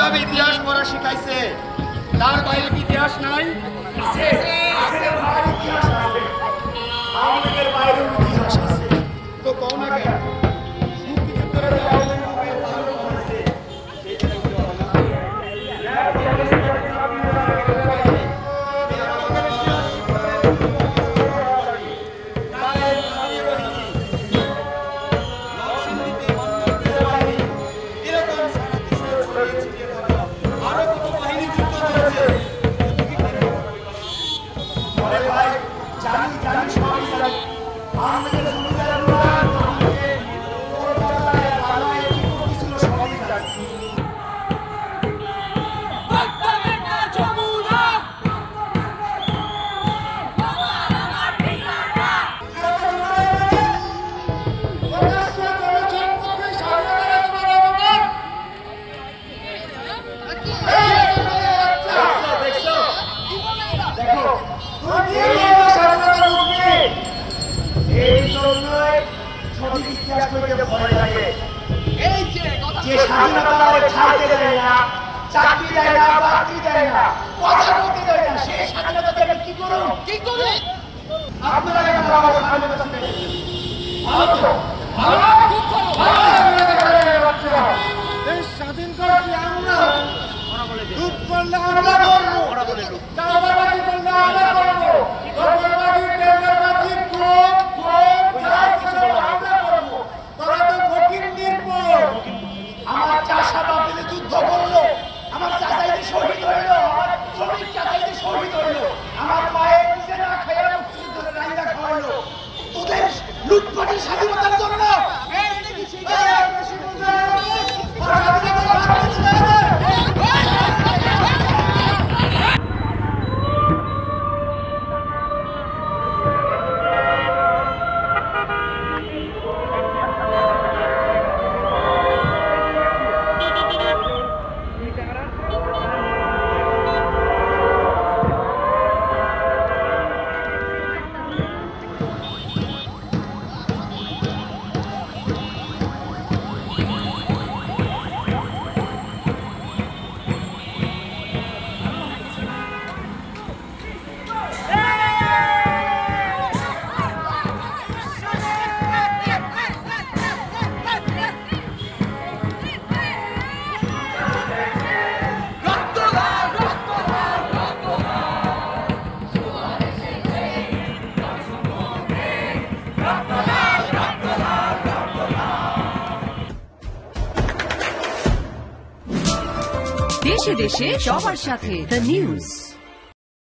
সব ইতিহাস পড়া শিখাইছে, তার বাইরে কি ইতিহাস নাই? আছে, আছে ভাই, ইতিহাস আছে। আমাদের বাইরেও ইতিহাস আছে। তো কোন না কেন মুক্তিযুদ্ধের স্বাধীন করছি আমরা, লুট করলে আমরা করবো, চাঁদাবাজি করলে আমরা করবো, দখলবাজি, টেন্ডারবাজি, ক্রোধ, যা কিছু আমরা করবো। তোরা তো ফকির নির্ভর। আমার চাষা বাপের যুদ্ধ করলো, আমার চাচাইতে শহীদ হইলো, আমার শ্রমিক চাচাইতে শহীদ হইলো, আমার মায়ের নিজে না খাইয়া মুক্তিযুদ্ধে রাইন্দা খাওয়াইলো। তোদের লুটপাটের স্বাধীনতার জন্য দেশে দেশে সবার সাথে দ্য নিউজ।